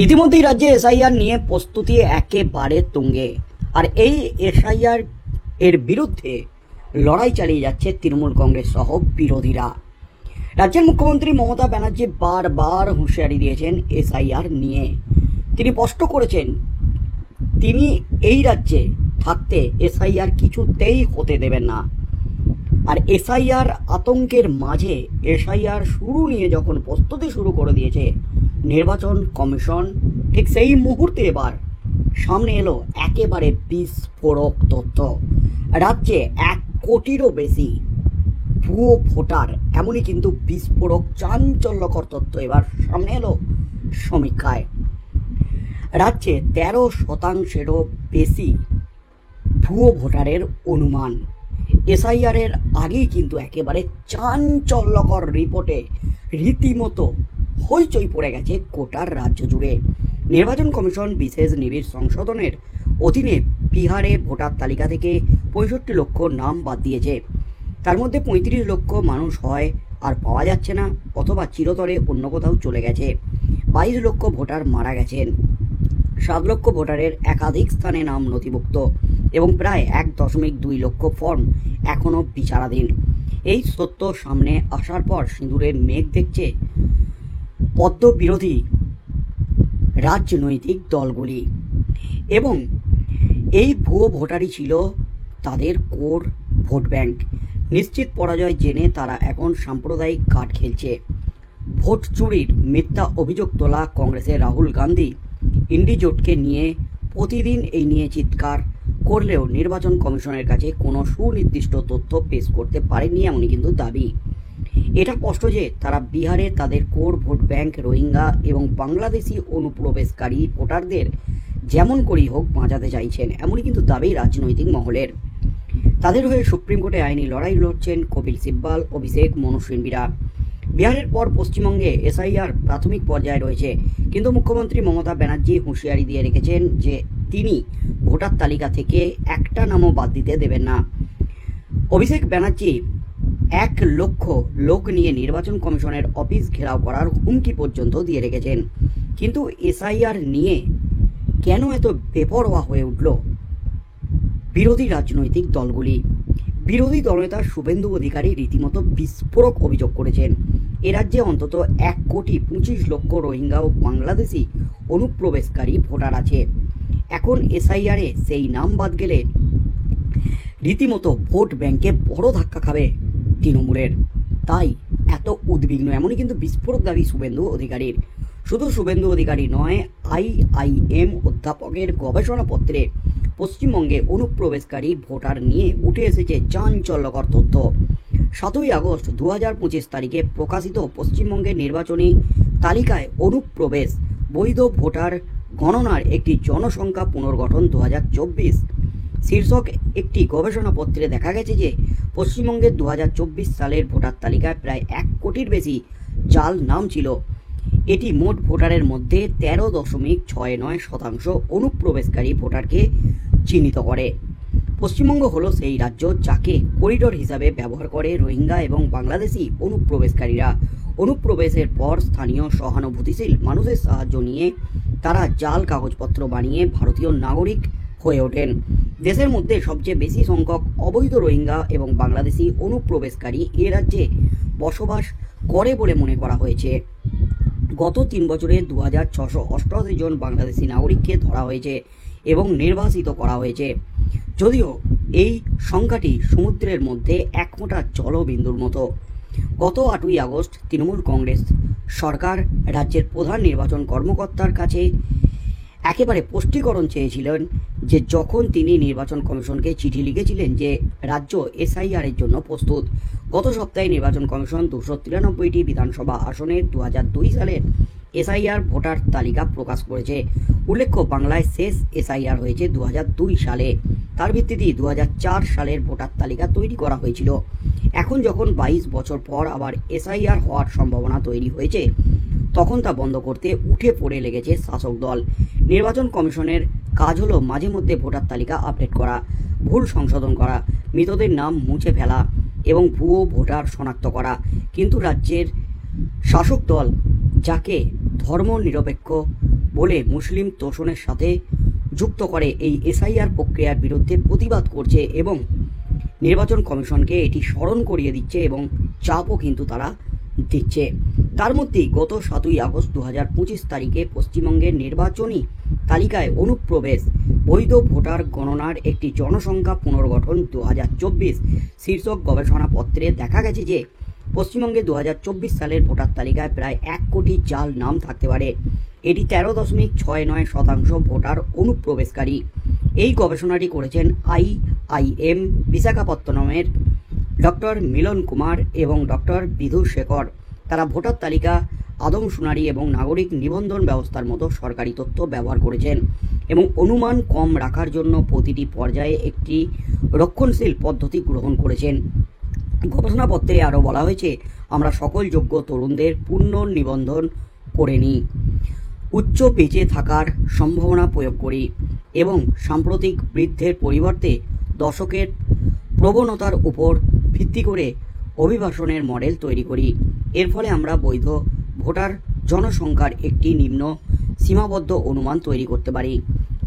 ইতিমধ্যেই রাজ্যে এসআইআর নিয়ে প্রস্তুতি একেবারে তুঙ্গে। আর এই এসআইআর এর বিরুদ্ধে লড়াই চালিয়ে যাচ্ছে তৃণমূল কংগ্রেস সহ বিরোধীরা। রাজ্যের মুখ্যমন্ত্রী মমতা ব্যানার্জি বারবার হুঁশিয়ারি দিয়েছেন এসআইআর নিয়ে। তিনি স্পষ্ট করেছেন তিনি এই রাজ্যে থাকতে এসআইআর কিছুতেই হতে দেবেন না। আর এসআইআর আতঙ্কের মাঝে এসআইআর শুরু নিয়ে যখন প্রস্তুতি শুরু করে দিয়েছে নির্বাচন কমিশন, ঠিক সেই মুহূর্তে এবার সামনে এলো একেবারে বিস্ফোরক তথ্য। রাজ্যে 1 কোটিরও বেশি ভুয়ো ভোটার, এমনই কিন্তু বিস্ফোরক চাঞ্চল্যকর তথ্য এবার সামনে এলো সমীক্ষায়। রাজ্যে 13%-এরও বেশি ভুয়ো ভোটারের অনুমান। এসআইআর এর আগেই কিন্তু একেবারে চাঞ্চল্যকর রিপোর্টে রীতিমতো হইচই পড়ে গেছে গোটার রাজ্য জুড়ে। নির্বাচন কমিশন বিশেষ নিবিড় সংশোধনের অধীনে বিহারে ভোটার তালিকা থেকে 65 লক্ষ নাম বাদ দিয়েছে। তার মধ্যে 35 লক্ষ মানুষ হয় আর পাওয়া যাচ্ছে না, অথবা চিরতরে অন্য কোথাও চলে গেছে। 22 লক্ষ ভোটার মারা গেছেন। 7 লক্ষ ভোটারের একাধিক স্থানে নাম নথিভুক্ত এবং প্রায় 1.2 লক্ষ ফর্ম এখনও বিচারাধীন। এই সত্য সামনে আসার পর সিঁদুরের মেঘ দেখছে পদ্ম বিরোধী রাজনৈতিক দলগুলি, এবং এই ভুয়ো ভোটারই ছিল তাদের কোর ভোট ব্যাংক। নিশ্চিত পরাজয় জেনে তারা এখন সাম্প্রদায়িক কার্ড খেলছে। ভোট চুরির মিথ্যা অভিযোগ তোলা কংগ্রেসের রাহুল গান্ধী ইন্ডি জোটকে নিয়ে প্রতিদিন এই নিয়ে চিৎকার করলেও নির্বাচন কমিশনের কাছে কোনো সুনির্দিষ্ট তথ্য পেশ করতে পারেনি, এমনই কিন্তু দাবি। এটা স্পষ্ট যে তারা বিহারে তাদের কোর ভোট ব্যাংক রোহিঙ্গা এবং বাংলাদেশি অনুপ্রবেশকারী ভোটারদের যেমন করেই হোক বাঁচাতে চাইছেন, এমনই কিন্তু দাবি রাজনৈতিক মহলের। তাদের হয়ে সুপ্রিম কোর্টে আইনি লড়াই লড়ছেন কপিল সিব্বাল, অভিষেক মনু সিংভিরা। বিহারের পর পশ্চিমবঙ্গে এসআইআর প্রাথমিক পর্যায়ে রয়েছে, কিন্তু মুখ্যমন্ত্রী মমতা ব্যানার্জি হুঁশিয়ারি দিয়ে রেখেছেন যে তিনি ভোটার তালিকা থেকে একটা নামও বাদ দিতে দেবেন না। অভিষেক ব্যানার্জি 1 লক্ষ লোক নিয়ে নির্বাচন কমিশনের অফিস ঘেরাও করার হুমকি পর্যন্ত দিয়ে রেখেছেন। কিন্তু এসআইআর নিয়ে কেন এত বেপরোয়া হয়ে উঠল বিরোধী রাজনৈতিক দলগুলি? বিরোধী দলনেতা শুভেন্দু অধিকারী রীতিমতো বিস্ফোরক অভিযোগ করেছেন এ রাজ্যে অন্তত 1,25,00,000 রোহিঙ্গা ও বাংলাদেশি অনুপ্রবেশকারী ভোটার আছে। এখন এসআইআরে সেই নাম বাদ গেলে রীতিমতো ভোট ব্যাংকে বড় ধাক্কা খাবে তৃণমূলের, তাই এত উদ্বিগ্ন, এমনই কিন্তু বিস্ফোরক দাবি শুভেন্দু অধিকারীর। শুধু শুভেন্দু অধিকারী নয়, IIM অধ্যাপকের গবেষণাপত্রে পশ্চিমবঙ্গে অনুপ্রবেশকারী ভোটার নিয়ে উঠে এসেছে চাঞ্চল্যকর তথ্য। 7ই আগস্ট 2025 তারিখে প্রকাশিত পশ্চিমবঙ্গের নির্বাচনী তালিকায় অনুপ্রবেশ বৈধ ভোটার গণনার একটি জনসংখ্যা পুনর্গঠন 2024 শীর্ষক একটি গবেষণাপত্রে দেখা গেছে যে পশ্চিমবঙ্গের 2024 সালের ভোটার তালিকায় প্রায় 1 কোটির বেশি জাল নাম ছিল। এটি মোট ভোটারের মধ্যে 13.69% অনুপ্রবেশকারী ভোটারকে চিহ্নিত করে। পশ্চিমবঙ্গ হলো সেই রাজ্য যাকে করিডোর হিসাবে ব্যবহার করে রোহিঙ্গা এবং বাংলাদেশি অনুপ্রবেশকারীরা। অনুপ্রবেশের পর স্থানীয় সহানুভূতিশীল মানুষের সাহায্য নিয়ে তারা জাল কাগজপত্র বানিয়ে ভারতীয় নাগরিক হয়ে ওঠেন। দেশের মধ্যে সবচেয়ে বেশি সংখ্যক অবৈধ রোহিঙ্গা এবং বাংলাদেশি অনুপ্রবেশকারী এ রাজ্যে বসবাস করে বলে মনে করা হয়েছে। গত 3 বছরে 2,688 জন বাংলাদেশি নাগরিককে ধরা হয়েছে এবং নির্বাসিত করা হয়েছে। যদিও এই সংখ্যাটি সমুদ্রের মধ্যে 1 ফোঁটা জলবিন্দুর মতো। গত 8ই আগস্ট তৃণমূল কংগ্রেস সরকার রাজ্যের প্রধান নির্বাচন কর্মকর্তার কাছে একেবারে স্পষ্টীকরণ চেয়েছিলেন যে যখন তিনি নির্বাচন কমিশনকে চিঠি লিখেছিলেন যে রাজ্য এসআইআর এর জন্য প্রস্তুত। গত সপ্তাহে নির্বাচন কমিশন 293টি বিধানসভা আসনের 2002 সালের এসআইআর ভোটার তালিকা প্রকাশ করেছে। উল্লেখ্য, বাংলায় শেষ এসআইআর হয়েছে 2002 সালে। তার ভিত্তিতে 2004 সালের ভোটার তালিকা তৈরি করা হয়েছিল। এখন যখন 22 বছর পর আবার এসআইআর হওয়ার সম্ভাবনা তৈরি হয়েছে, তখন তা বন্ধ করতে উঠে পড়ে লেগেছে শাসক দল। নির্বাচন কমিশনের কাজ হলো মাঝে মধ্যে ভোটার তালিকা আপডেট করা, ভুল সংশোধন করা, মৃতদের নাম মুছে ফেলা এবং ভুয়ো ভোটার শনাক্ত করা। কিন্তু রাজ্যের শাসক দল, যাকে ধর্মনিরপেক্ষ বলে মুসলিম তোষণের সাথে যুক্ত করে এই এসআইআর প্রক্রিয়ার বিরুদ্ধে প্রতিবাদ করছে এবং নির্বাচন কমিশনকে এটি স্মরণ করিয়ে দিচ্ছে এবং চাপও কিন্তু তারা দিচ্ছে। তার মধ্যেই গত 7ই আগস্ট 2025 তারিখে পশ্চিমবঙ্গের নির্বাচনী তালিকায় অনুপ্রবেশ, বৈধ ভোটার গণনার একটি জনসংখ্যা পুনর্গঠন 2024 শীর্ষক গবেষণাপত্রে দেখা গেছে যে পশ্চিমবঙ্গে 2024 সালের ভোটার তালিকায় প্রায় 1 কোটি জাল নাম থাকতে পারে। এটি 13.69% ভোটার অনুপ্রবেশকারী। এই গবেষণাটি করেছেন IIM বিশাখাপত্তনমের ডক্টর মিলন কুমার এবং ডক্টর বিধু শেখর। তারা ভোটার তালিকা, আদমশুমারি এবং নাগরিক নিবন্ধন ব্যবস্থার মতো সরকারি তথ্য ব্যবহার করেছেন এবং অনুমান কম রাখার জন্য প্রতিটি পর্যায়ে একটি রক্ষণশীল পদ্ধতি গ্রহণ করেছেন। গবেষণাপত্রে আরও বলা হয়েছে, আমরা সকল যোগ্য তরুণদের পুনর্নিবন্ধন করে নিই, উচ্চ বেঁচে থাকার সম্ভাবনা প্রয়োগ করি এবং সাম্প্রতিক বৃদ্ধের পরিবর্তে দশকের প্রবণতার উপর ভিত্তি করে অভিবাসনের মডেল তৈরি করি। এর ফলে আমরা বৈধ ভোটার জনসংখ্যার একটি নিম্ন সীমাবদ্ধ অনুমান তৈরি করতে পারি।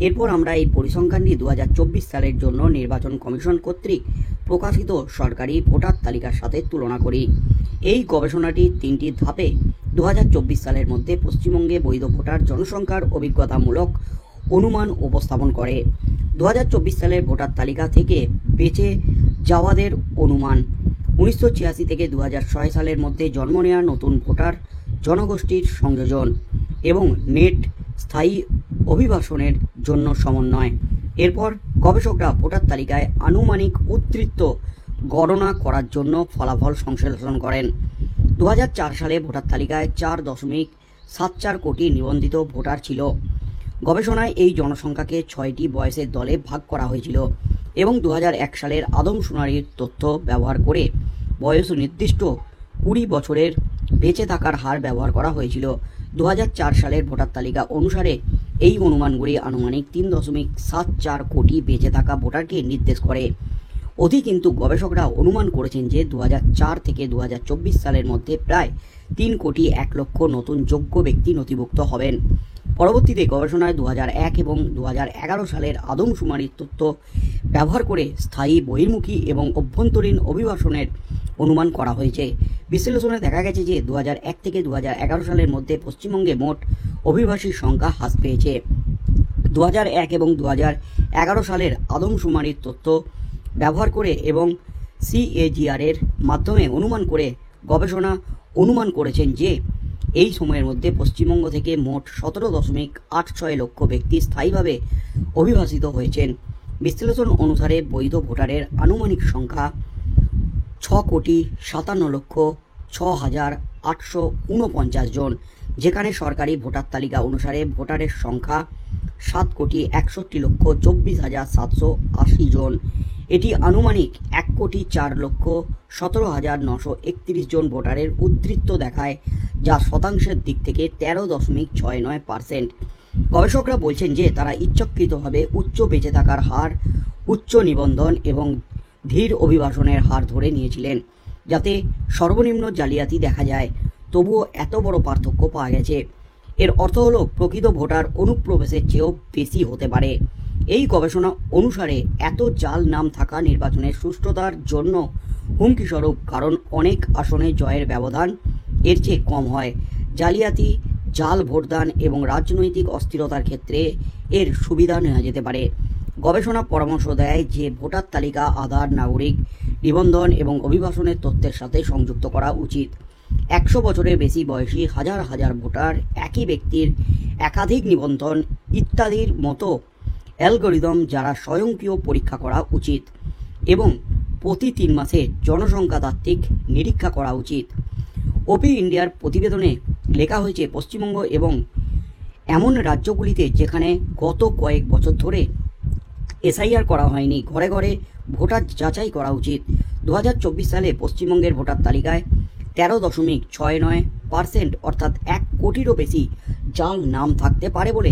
এরপর আমরা এই পরিসংখ্যানটি 2024 সালের জন্য নির্বাচন কমিশন কর্তৃক প্রকাশিত সরকারি ভোটার তালিকার সাথে তুলনা করি। এই গবেষণাটি 3টি ধাপে 2024 সালের মধ্যে পশ্চিমবঙ্গে বৈধ ভোটার জনসংখ্যার অভিজ্ঞতামূলক অনুমান উপস্থাপন করে। 2024 সালের ভোটার তালিকা থেকে বেঁচে যাওয়াদের অনুমান, 1986 থেকে 2006 সালের মধ্যে জন্ম নেওয়া নতুন ভোটার জনগোষ্ঠীর সংযোজন এবং নেট স্থায়ী অভিবাসনের জন্য সমন্বয়। এরপর গবেষকরা ভোটার তালিকায় আনুমানিক উদ্ধৃত গণনা করার জন্য ফলাফল সংশ্লেষণ করেন। 2004 সালে ভোটার তালিকায় 4.74 কোটি নিবন্ধিত ভোটার ছিল। গবেষণায় এই জনসংখ্যাকে 6টি বয়সের দলে ভাগ করা হয়েছিল এবং 2001 সালের আদমশুমারির তথ্য ব্যবহার করে বয়স নির্দিষ্ট 20 বছরের বেঁচে থাকার হার ব্যবহার করা হয়েছিল। 2004 সালের ভোটার তালিকা অনুসারে এই অনুমানগুলি আনুমানিক 3.74 কোটি বেঁচে থাকা ভোটারকে নির্দেশ করে। কিন্তু গবেষকরা অনুমান করেছেন যে 2004 থেকে 2024 সালের মধ্যে প্রায় 3 কোটি 1 লক্ষ নতুন যোগ্য ব্যক্তি নথিভুক্ত হবেন। পরবর্তীতে গবেষণায় 2001 এবং 2011 সালের আদমশুমারির তথ্য ব্যবহার করে স্থায়ী, বহির্মুখী এবং অভ্যন্তরীণ অভিবাসনের অনুমান করা হয়েছে। বিশ্লেষণে দেখা গেছে যে 2001 থেকে 2011 সালের মধ্যে পশ্চিমবঙ্গে মোট অভিবাসীর সংখ্যা হ্রাস পেয়েছে। 2001 এবং 2011 সালের আদমশুমারির তথ্য ব্যবহার করে এবং CAGR এর মাধ্যমে অনুমান করে গবেষণা অনুমান করেছেন যে এই সময়ের মধ্যে পশ্চিমবঙ্গ থেকে মোট 17.86 লক্ষ ব্যক্তি স্থায়ীভাবে অভিবাসিত হয়েছেন। বিশ্লেষণ অনুসারে বৈধ ভোটারের আনুমানিক সংখ্যা 6,57,06,849 জন, যেখানে সরকারি ভোটার তালিকা অনুসারে ভোটারের সংখ্যা 7,61,24,780 জন। এটি আনুমানিক 1,04,17,931 জন ভোটারের উদ্ধৃত দেখায়, যা শতাংশের দিক থেকে 13.69%। গবেষকরা বলছেন যে তারা ইচ্ছাকৃতভাবে উচ্চ বেঁচে থাকার হার, উচ্চ নিবন্ধন এবং ধীর অভিবাসনের হার ধরে নিয়েছিলেন যাতে সর্বনিম্ন জালিয়াতি দেখা যায়। তবুও এত বড় পার্থক্য পাওয়া গেছে। এর অর্থ হলো প্রকৃত ভোটার অনুপ্রবেশের চেয়েও বেশি হতে পারে। এই গবেষণা অনুসারে এত জাল নাম থাকা নির্বাচনের সুষ্ঠুতার জন্য হুমকিস্বরূপ, কারণ অনেক আসনে জয়ের ব্যবধান এর চেয়ে কম হয়। জালিয়াতি, জাল ভোটদান এবং রাজনৈতিক অস্থিরতার ক্ষেত্রে এর সুবিধা নেওয়া যেতে পারে। গবেষণা পরামর্শ দেয় যে ভোটার তালিকা আধার, নাগরিক নিবন্ধন এবং অভিবাসনের তথ্যের সাথে সংযুক্ত করা উচিত। 100 বছরের বেশি বয়সী হাজার হাজার ভোটার, একই ব্যক্তির একাধিক নিবন্ধন ইত্যাদির মতো অ্যালগরিদম যারা স্বয়ংক্রিয় পরীক্ষা করা উচিত এবং প্রতি 3 মাসে জনসংখ্যাতাত্ত্বিক নিরীক্ষা করা উচিত। ওপি ইন্ডিয়ার প্রতিবেদনে লেখা হয়েছে, পশ্চিমবঙ্গ এবং এমন রাজ্যগুলিতে যেখানে গত কয়েক বছর ধরে এসআইআর করা হয়নি, ঘরে ঘরে ভোটার যাচাই করা উচিত। 2024 সালে পশ্চিমবঙ্গের ভোটার তালিকায় 13.69% অর্থাৎ 1 কোটিরও বেশি জাল নাম থাকতে পারে বলে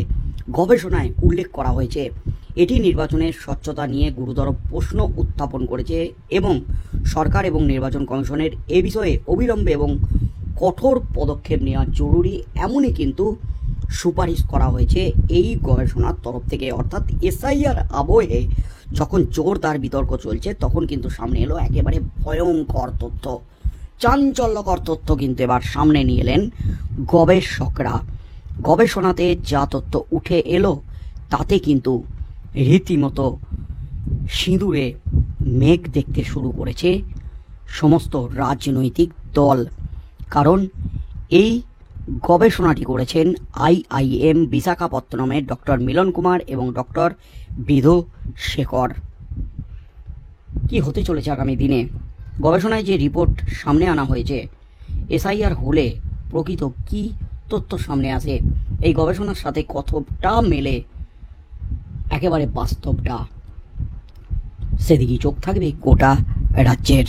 গবেষণায় উল্লেখ করা হয়েছে। এটি নির্বাচনের স্বচ্ছতা নিয়ে গুরুতর প্রশ্ন উত্থাপন করেছে এবং সরকার এবং নির্বাচন কমিশনের এ বিষয়ে অবিলম্বে এবং কঠোর পদক্ষেপ নেওয়া জরুরি, এমনই কিন্তু সুপারিশ করা হয়েছে এই গবেষণার তরফ থেকে। অর্থাৎ এসআইআর আবহে যখন জোরদার বিতর্ক চলছে তখন কিন্তু সামনে এলো একেবারে ভয়ঙ্কর তথ্য, চাঞ্চল্যকর তথ্য কিন্তু এবার সামনে নিয়ে এলেন গবেষকরা। গবেষণাতে যা তথ্য উঠে এলো তাতে কিন্তু রীতিমতো সিঁদুরে মেঘ দেখতে শুরু করেছে সমস্ত রাজনৈতিক দল। কারণ এই গবেষণাটি করেছেন আইআইএম বিশাখাপত্তনমের ডক্টর মিলন কুমার এবং ডক্টর বিধু শেখর। কি হতে চলেছে আগামী দিনে? গবেষণায় যে রিপোর্ট সামনে আনা হয়েছে, এসআইআর হলে প্রকৃত কি তথ্য সামনে আসে, এই গবেষণার সাথে কতটা মেলে একেবারে বাস্তবটা, সেদিকেই চোখ থাকবে গোটা রাজ্যের।